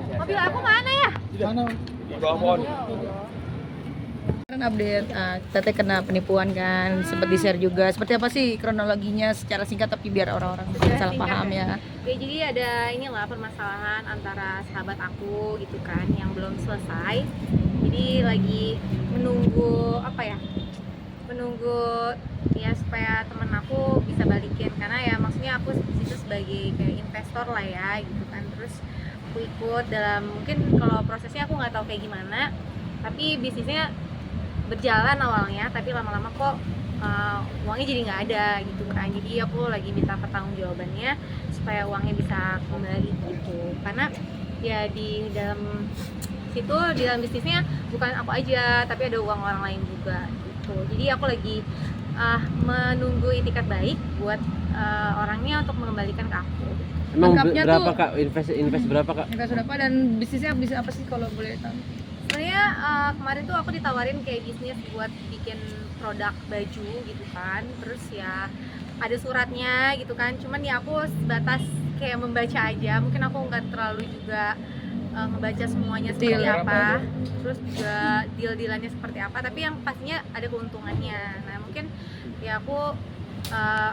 Mobil aku mana ya? Mana? Di bawah pohon. Kan update Teteh kena penipuan kan, sempat di-share juga. Seperti apa sih kronologinya secara singkat tapi biar orang-orang tidak salah paham ya. Ya, jadi ada inilah permasalahan antara sahabat aku gitu kan yang belum selesai. Jadi lagi menunggu menunggu ya supaya temen aku bisa balikin, karena ya maksudnya aku di situ sebagai kayak investor lah ya gitu kan. Terus aku ikut dalam, mungkin kalau prosesnya aku nggak tahu kayak gimana, tapi bisnisnya berjalan awalnya, tapi lama-lama kok uangnya jadi nggak ada gitu kan. Jadi aku lagi minta pertanggungjawabannya supaya uangnya bisa kembali gitu, karena ya di dalam situ, di dalam bisnisnya bukan aku aja tapi ada uang orang lain juga gitu. Jadi aku lagi menunggu itikat baik buat orangnya untuk mengembalikan ke aku. Emang Lengkapnya berapa tuh- Kak? Invest berapa Kak? Invest berapa dan bisnisnya bisnis apa sih kalau boleh tahu? Sebenarnya kemarin tuh aku ditawarin kayak bisnis buat bikin produk baju gitu kan, terus ya ada suratnya gitu kan, cuman ya aku sebatas kayak membaca aja, mungkin aku nggak terlalu juga ngebaca semuanya seperti apa, terus juga deal-dealannya seperti apa, tapi yang pastinya ada keuntungannya. Nah mungkin ya aku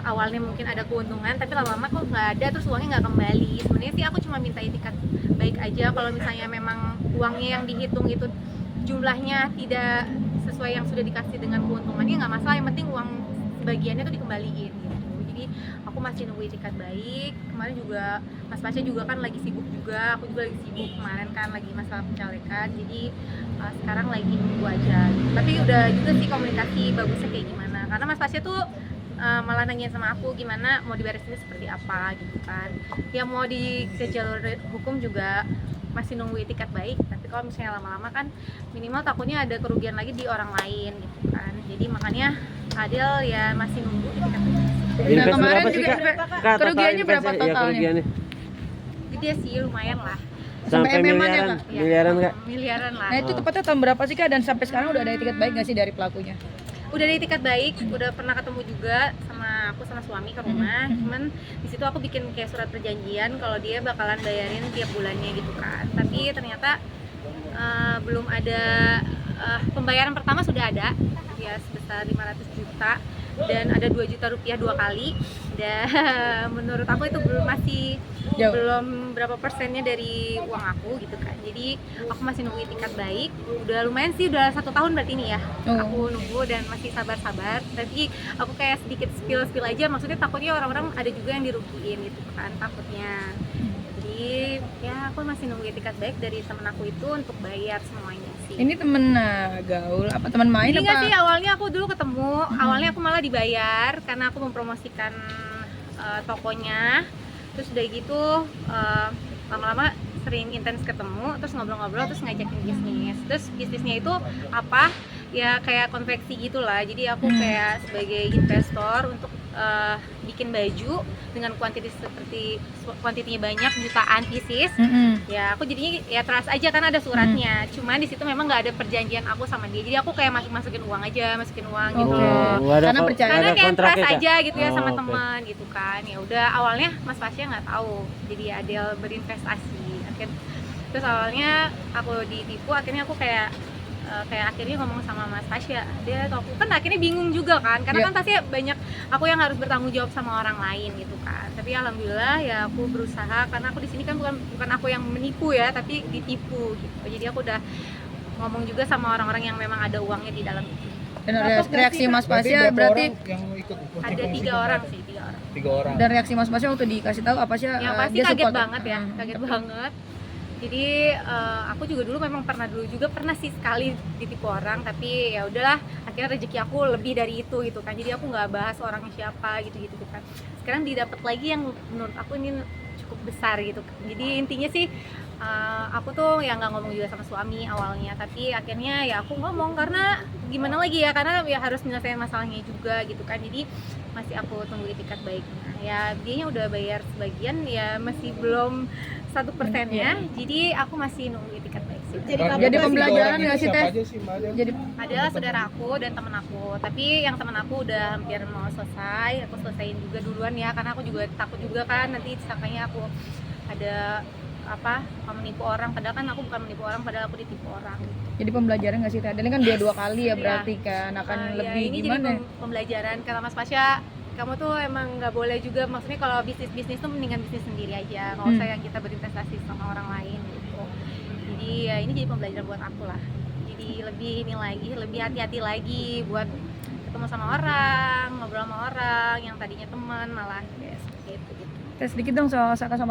awalnya mungkin ada keuntungan, tapi lama-lama kok nggak ada, terus uangnya nggak kembali. Sebenarnya sih aku cuma minta itikat baik aja. Kalau misalnya memang uangnya yang dihitung itu jumlahnya tidak sesuai yang sudah dikasih dengan keuntungannya, nggak masalah, yang penting uang sebagiannya tuh dikembaliin gitu. Jadi aku masih nunggu itikat baik. Kemarin juga Mas Pasha juga kan lagi sibuk juga, aku juga lagi sibuk kemarin kan lagi masalah pencalekan. Jadi sekarang lagi nunggu aja gitu. Tapi udah juga sih komunikasi bagusnya kayak gimana, karena Mas Pasha tuh malah nanya sama aku gimana mau diberesinnya seperti apa gitu kan. Ya mau ke jalur hukum juga masih nunggu itikat baik, tapi kalau misalnya lama-lama kan minimal takutnya ada kerugian lagi di orang lain gitu kan. Jadi makanya Adel ya masih nunggu itikat baik. Invest kemarin berapa sih juga Kak? invest- kerugiannya berapa Ya, totalnya? kerugiannya. Gede sih, lumayan lah. Sampai Sampai MM-an ya, miliaran, Kak? Ya, miliaran Kak. miliaran lah. Nah itu tepatnya tahun berapa sih Kak, dan sampai sekarang udah ada etiket baik nggak sih dari pelakunya? Udah ada itikat baik, udah pernah ketemu juga sama aku sama suami ke rumah. Cuman di situ aku bikin kayak surat perjanjian kalau dia bakalan bayarin tiap bulannya gitu kan. Tapi ternyata belum ada, pembayaran pertama sudah ada ya sebesar 500 juta dan ada 2 juta rupiah 2 kali, dan menurut aku itu Jauh. belum berapa persennya dari uang aku gitu kan. Jadi aku masih nunggu itikat baik, udah lumayan sih, udah 1 tahun berarti ini ya. Aku nunggu dan masih sabar-sabar, tapi aku kayak sedikit spill aja, maksudnya takutnya orang-orang ada juga yang dirugiin gitu kan takutnya. Jadi ya aku masih nunggu itikat baik dari temen aku itu untuk bayar semuanya sih. Ini temen gaul apa teman main Jadi apa? nggak sih, awalnya aku dulu ketemu, awalnya aku malah dibayar karena aku mempromosikan tokonya. Terus udah gitu lama-lama sering intens ketemu, terus ngobrol-ngobrol, terus ngajakin bisnis. Terus bisnisnya itu apa? Ya kayak konveksi gitulah. Jadi aku kayak sebagai investor untuk bikin baju dengan kuantitinya banyak, jutaan pieces. Ya aku jadinya ya trust aja kan ada suratnya. Cuman di situ memang nggak ada perjanjian aku sama dia. Jadi aku kayak masukin uang aja, masukin uang gitu. Karena percaya. Karena kayak kontraknya, trust Kak? aja gitu ya sama oke. teman gitu kan. Ya udah awalnya Mas Pasha nggak tahu. Jadi Adel berinvestasi. Terus awalnya aku ditipu, akhirnya aku kayak akhirnya ngomong sama Mas Pasha, dia atau aku kan akhirnya bingung juga kan, karena kan pasti banyak aku yang harus bertanggung jawab sama orang lain gitu kan. Tapi alhamdulillah ya aku berusaha, karena aku di sini kan bukan aku yang menipu ya, tapi ditipu gitu. Jadi aku udah ngomong juga sama orang-orang yang memang ada uangnya di dalam itu. Dan reaksi Mas Pasha berarti yang ikut Ada 3 orang sih, 3 orang. 3 orang. dan reaksi Mas Pasha waktu dikasih tahu apa sih? Yang pasti dia kaget support? banget ya, kaget banget. Jadi aku juga dulu memang pernah sih sekali ditipu orang, tapi ya udahlah, akhirnya rezeki aku lebih dari itu gitu kan. Jadi aku nggak bahas orangnya siapa gitu kan. Sekarang didapat lagi yang menurut aku ini cukup besar gitu. Jadi intinya sih aku tuh yang nggak ngomong juga sama suami awalnya, tapi akhirnya ya aku ngomong karena gimana lagi ya, karena ya harus menyelesaikan masalahnya juga gitu kan. Jadi masih aku tunggu itikat baiknya. Ya dianya udah bayar sebagian, ya masih belum 1%-nya. Jadi aku masih nunggu itikat baik sih. Jadi pembelajaran nggak sih Teh? Jadi Adalah saudara aku dan temen aku, tapi yang temen aku udah hampir mau selesai, aku selesaiin juga duluan ya, karena aku juga takut juga kan nanti disangkanya aku ada menipu orang, padahal kan aku bukan menipu orang, padahal aku ditipu orang. Jadi pembelajaran nggak sih Teh? Dan ini kan dia 2 kali ya Iya. berarti kan akan Ya, lebih ini gimana? jadi pembelajaran kata Mas Pasya, kamu tuh emang nggak boleh juga, maksudnya kalau bisnis tuh mendingan bisnis sendiri aja, nggak usah yang kita berinvestasi sama orang lain gitu. Jadi ya ini jadi pembelajaran buat aku lah, jadi lebih ini lagi, lebih hati-hati lagi buat ketemu sama orang, ngobrol sama orang yang tadinya teman malah kayak seperti itu gitu. Teh sedikit dong soal Saka sama